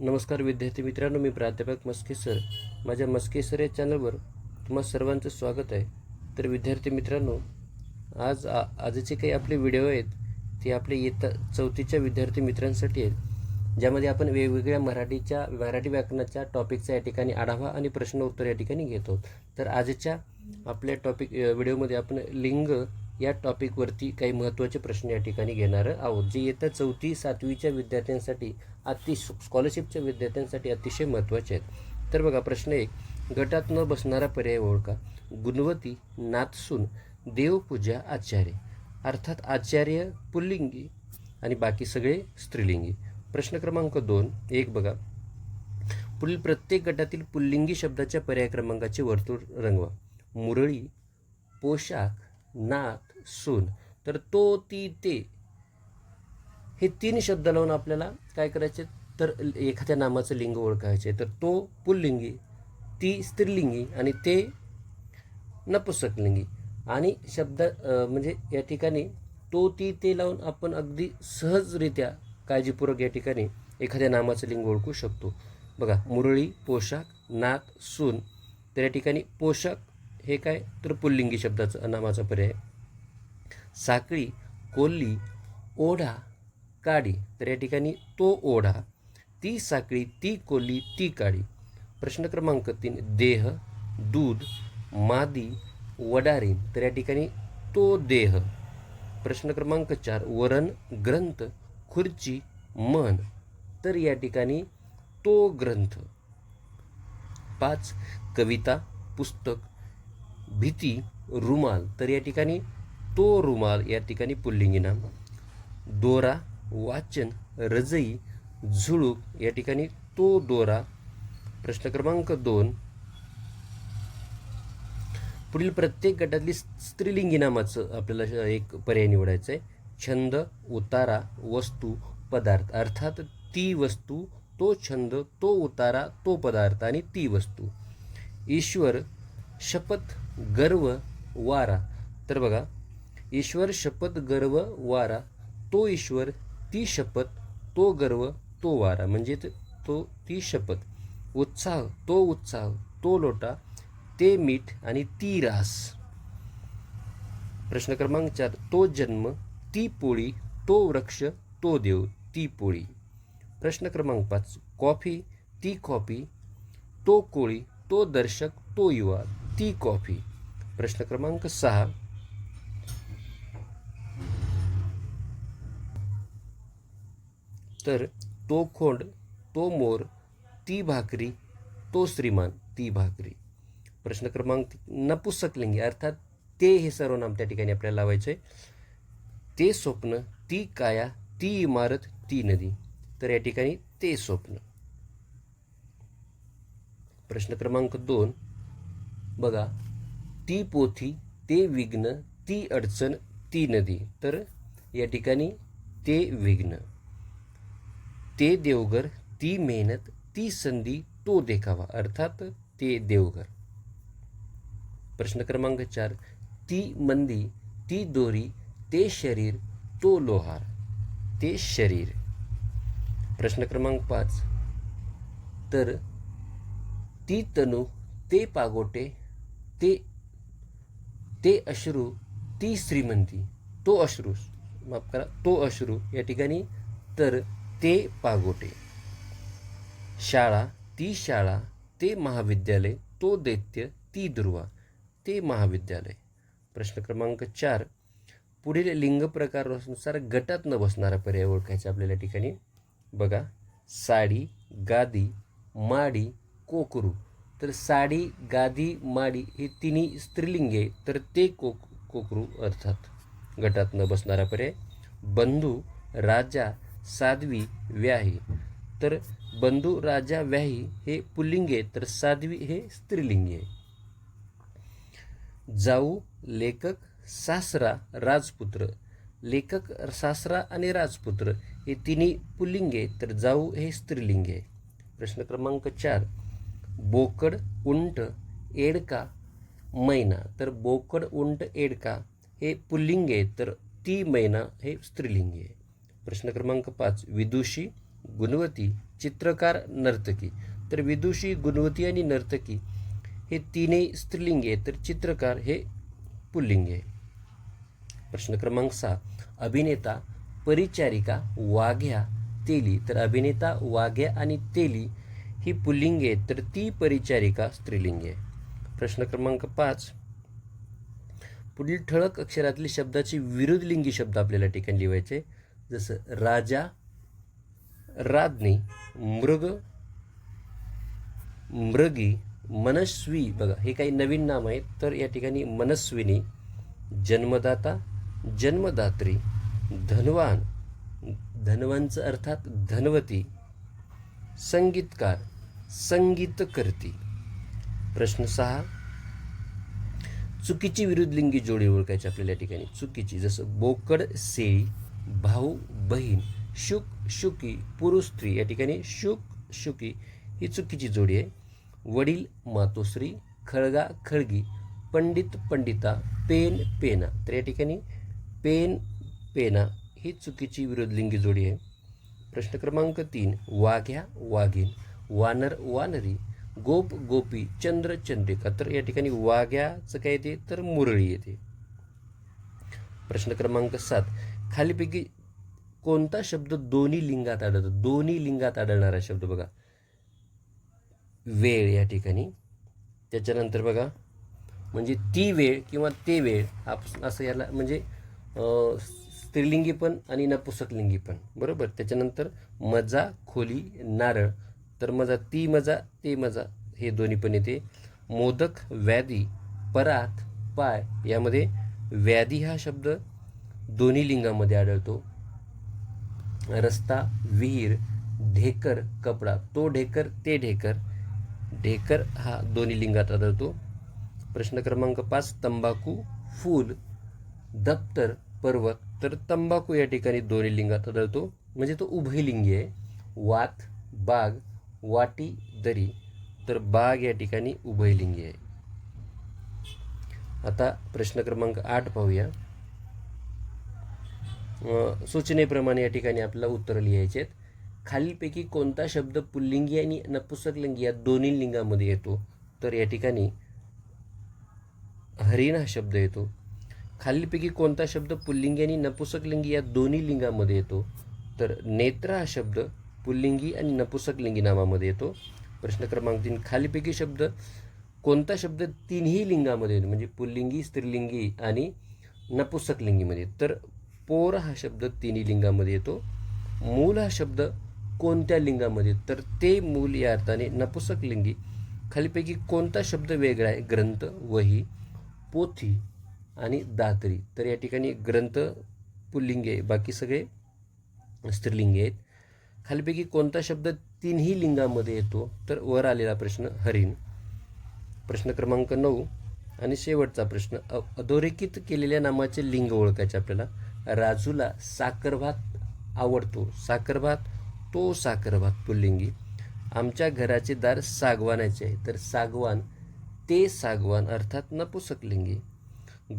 नमस्कार विद्यार्थी मित्रांनो, मी प्राध्यापक मस्के सर. माझ्या मस्के सर या चॅनलवर तुम्हा सर्वांचं स्वागत आहे. तर विद्यार्थी मित्रांनो, आजचे काही आपले व्हिडिओ आहेत ते आपले इयत्ता 4थीच्या विद्यार्थी मित्रांसाठी आहेत, ज्यामध्ये आपण वेगवेगळ्या मराठी व्याकरणाच्या टॉपिकचा या ठिकाणी आढावा आणि प्रश्न उत्तर या ठिकाणी घेतो. तर आजच्या आपल्या व्हिडिओमध्ये आपण लिंग या टॉपिकवरती काही महत्त्वाचे प्रश्न या ठिकाणी घेणार आहोत, जे येत्या 4थी 7वीच्या विद्यार्थ्यांसाठी स्कॉलरशिपच्या विद्यार्थ्यांसाठी अतिशय महत्त्वाचे आहेत. तर बघा, प्रश्न 1, गटात न बसणारा पर्याय ओळखा. गुणवती, नाथसून, देवपूजा, आचार्य. अर्थात आचार्य पुल्लिंगी आणि बाकी सगळे स्त्रीलिंगी. प्रश्न क्रमांक 2, 1 बघा, पुढील प्रत्येक गटातील पुल्लिंगी शब्दाच्या पर्याय क्रमांकाचे वर्तुळ रंगवा. मुरळी, पोशाख, नाथ, सून. तर तो, ती, ते हे 3 शब्द लावून आपल्याला काय करायचे, तर एखाद्या नामाचं लिंग ओळखायचे. तर तो पुल्लिंगी, ती स्त्रीलिंगी आणि ते नपुंसकलिंगी. आणि शब्द म्हणजे या ठिकाणी तो, ती, ते लावून आपण अगदी सहजरित्या काळजीपूर्वक या ठिकाणी एखाद्या नामाचं लिंग ओळखू शकतो. बघा, मुरळी, पोशाख, नाथ, सून. तर या ठिकाणी पोशाख हे काय, तर पुल्लिंगी शब्दाचं नामाचा पर्याय. साखळी, कोल्ही, ओढा, काडी. तर या ठिकाणी तो ओढा, ती साखळी, ती कोल्ही, ती काडी. प्रश्न क्रमांक 3, देह, दूध, मादी, वडारी. तर या ठिकाणी तो देह. प्रश्न क्रमांक 4, वरण, ग्रंथ, खुर्ची, मन. तर या ठिकाणी तो ग्रंथ. 5, कविता, पुस्तक, भीती, रुमाल. तर या ठिकाणी तो रुमाल या ठिकाणी पुल्लिंगी नाम. दोरा, वाचन, रजई, झुळूक. या ठिकाणी तो दोरा. प्रश्न क्रमांक 2, पुढील प्रत्येक गटातली स्त्रीलिंगी नामाचं आपल्याला एक पर्याय निवडायचं आहे. छंद, उतारा, वस्तू, पदार्थ. अर्थात ती वस्तू, तो छंद, तो उतारा, तो पदार्थ आणि ती वस्तू. ईश्वर, शपथ, गर्व, वारा. तर बघा, ईश्वर, शपथ, गर्व, वारा. तो ईश्वर, ती शपथ, तो गर्व, तो वारा. म्हणजे तो, ती शपथ. उत्साह, तो उत्साह, तो लोटा, ते मीठ आणि ती रास. प्रश्न क्रमांक 4, तो जन्म, ती पोळी, तो वृक्ष, तो देव, ती पोळी. प्रश्न क्रमांक 5, कॉफी, ती कॉफी, तो कोळी, तो दर्शक, तो युवा, ती कॉफी. प्रश्न क्रमांक 6, तर तो खोंड, तो मोर, ती भाकरी, तो श्रीमान, ती भाकरी. प्रश्न क्रमांक 3, नपुंसकलिंगी. अर्थात ते हे सर्वनाम त्या ठिकाणी आपल्याला लावायचे. ते स्वप्न, ती काया, ती इमारत, ती नदी. तर या ठिकाणी ते स्वप्न. प्रश्न क्रमांक 2 बघा, ती पोथी, ते विघ्न, ती अडचण, ती नदी. तर या ठिकाणी ते विघ्न. ते देवघर, ती मेहनत, ती संधी, तो देखावा. अर्थात ते देवघर. प्रश्न क्रमांक 4, ती मंदी, ती दोरी, ते शरीर, तो लोहार, ते शरीर. प्रश्न क्रमांक 5, तर ती तनू, ते पागोटे, ते अश्रू, ती श्रीमंती, तो अश्रू, माफ करा, तो अश्रू. या ठिकाणी तर ते पागोटे. शाळा, ती शाळा, ते महाविद्यालय, तो दैत्य, ती दुर्वा, ते महाविद्यालय. प्रश्न क्रमांक 4, पुढील लिंग प्रकारानुसार गटात न बसणारा पर्याय ओळखायचा आपल्याला ठिकाणी. बघा, साडी, गादी, माडी, कोकरू. तर साडी, गादी, माडी हे तिन्ही स्त्रीलिंगी आहे, तर ते कोकरू अर्थात गटात न बसणारा पर्याय. बंधू, राजा, साध्वी, व्याही. तर बंधू, राजा, व्याही हे पुल्लिंगी आहे, तर साध्वी हे स्त्रीलिंगी आहे. जाऊ, लेखक, सासरा, राजपुत्र. लेखक, सासरा आणि राजपुत्र हे तिन्ही पुल्लिंगी आहे, तर जाऊ हे स्त्रीलिंगी आहे. प्रश्न क्रमांक 4, बोकड, उंट, एडका, मैना. तर बोकड, उंट, एडका हे पुल्लिंगी आहे, तर ती मैना हे स्त्रीलिंगी आहे. प्रश्न क्रमांक 5, विदुषी, गुणवती, चित्रकार, नर्तकी. तर विदुषी, गुणवती आणि नर्तकी हे तीनही स्त्रीलिंगी आहे, तर चित्रकार हे पुल्लिंगी आहे. प्रश्न क्रमांक 6. अभिनेता, परिचारिका, वाघ्या, तेली. तर अभिनेता, वाघ्या आणि तेली ही पुल्लिंगी आहेत, तर ती परिचारिका स्त्रीलिंगी आहे. प्रश्न क्रमांक 5. पुढील ठळक अक्षरातील शब्दाचे विरुद्धलिंगी शब्द आपल्याला ठिकाणी लिहायचे. जसं राजा, राज्ञी, मृग, मृगी, मनस्वी. बघा हे काही नवीन नाम आहेत, तर या ठिकाणी मनस्विनी, जन्मदाता, जन्मदात्री, धनवान, धनवानचं अर्थात धनवती, संगीतकार, संगीतकर्ती. प्रश्न 6. चुकीची विरुद्धलिंगी जोडी ओळखायची आपल्याला या ठिकाणी. चुकीची जसं बोकड, शेळी, भाऊ, बहीण, शुक, शुकी, पुरुष, स्त्री. या ठिकाणी शुक, शुकी ही चुकीची जोडी आहे. वडील, मातोश्री, खळगा, खळगी, पंडित, पंडिता, पेन, पेना. तर या ठिकाणी पेन, पेना ही चुकीची विरुद्धलिंगी जोडी आहे. प्रश्न क्रमांक 3. वाघ्या, वाघीण, वानर, वानरी, गोप, गोपी, चंद्र, चंद्रिका. तर या ठिकाणी वाघ्याचं काय येते, तर मुरळी येते. प्रश्न क्रमांक 7. खालीपैकी कोणता शब्द दोन्ही लिंगात आढळतो? दोन्ही लिंगात आढळणारा शब्द बघा. वेळ या ठिकाणी. त्याच्यानंतर बघा म्हणजे ती वेळ किंवा ते वेळ असं याला म्हणजे स्त्रीलिंगी पण आणि नपुसकलिंगी पण, बरोबर. त्याच्यानंतर मजा, खोली, नारळ. तर मजा, ती मजा, ते मजा हे दोन्ही पण येते. मोदक, व्याधी, परात, पाय. यामध्ये व्याधी हा शब्द दोन्ही लिंगामध्ये आढळतो. रस्ता, विहीर, ढेकर, कपडा. तो ढेकर, ते ढेकर. ढेकर हा दोन्ही लिंगात आढळतो. प्रश्न क्रमांक 5. तंबाखू, फूल, दप्तर, पर्वत. तर तंबाखू या ठिकाणी दोन्ही लिंगात आढळतो, म्हणजे तो उभयलिंगी आहे. वात, बाग, वाटी, दरी. तर बाग या ठिकाणी उभयलिंगी आहे. आता प्रश्न क्रमांक 8 पाहूया. सूचनेप्रमाणे या ठिकाणी आपल्याला उत्तर लिहायचे आहेत. खालीलपैकी कोणता शब्द पुल्लिंगी आणि नपुसकलिंगी या दोन्ही लिंगामध्ये येतो? तर या ठिकाणी हरिण हा शब्द येतो. खालीलपैकी कोणता शब्द पुल्लिंगी आणि नपुसकलिंगी या दोन्ही लिंगामध्ये येतो? तर नेत्र हा शब्द पुल्लिंगी आणि नपुसकलिंगी नामामध्ये येतो. प्रश्न क्रमांक 3. खालीलपैकी कोणता शब्द तिन्ही लिंगामध्ये येतो, म्हणजे पुल्लिंगी, स्त्रीलिंगी आणि नपुसकलिंगीमध्ये? तर पोर हा शब्द तिन्ही लिंगामध्ये येतो. मूल हा शब्द कोणत्या लिंगामध्ये? तर ते मूल या अर्थाने नपुसकलिंगी. खालीपैकी कोणता शब्द वेगळा आहे? ग्रंथ, वही, पोथी आणि दात्री. तर या ठिकाणी ग्रंथ पुल्लिंगी आहे, बाकी सगळे स्त्रीलिंगी आहेत. खालीपैकी कोणता शब्द तिन्ही लिंगामध्ये येतो? तर वर आलेला प्रश्न हरिण. प्रश्न क्रमांक 9 आणि शेवटचा प्रश्न. अधोरेखित केलेल्या नामाचे लिंग ओळखायचे आपल्याला. राजूला साखरभात आवडतो. साखरभात, तो साखरभात पुल्लिंगी. आमच्या घराचे दार सागवानाचे आहे. तर सागवान, ते सागवान अर्थात नपुसकलिंगी.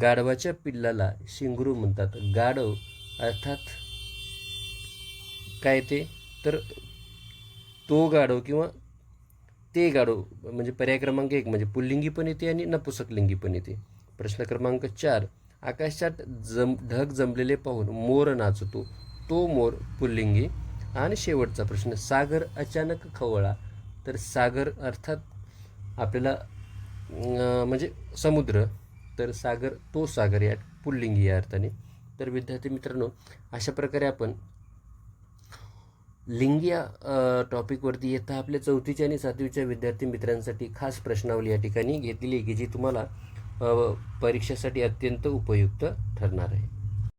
गाढवाच्या पिल्लाला शिंगरू म्हणतात. गाढव अर्थात काय ते? तर तो गाढव किंवा ते गाढव, म्हणजे पर्याय क्रमांक 1 म्हणजे पुल्लिंगी पण येते आणि नपुसकलिंगी पण येते. प्रश्न क्रमांक 4. आकाशात ढग जमलेले पाहून मोर नाचतो. तो मोर पुल्लिंगी. आणि शेवटचा प्रश्न. सागर अचानक खवळला. तर सागर अर्थात आपल्याला म्हणजे समुद्र. तर सागर, तो सागर या पुल्लिंगी या अर्थाने. तर विद्यार्थी मित्रांनो, अशा प्रकारे आपण लिंगी या टॉपिकवरती येता आपल्या 4थीच्या आणि 7वीच्या विद्यार्थी मित्रांसाठी खास प्रश्नावली या ठिकाणी घेतलेली आहे, की जी तुम्हाला परीक्षेसाठी अत्यंत उपयुक्त ठरणार आहे.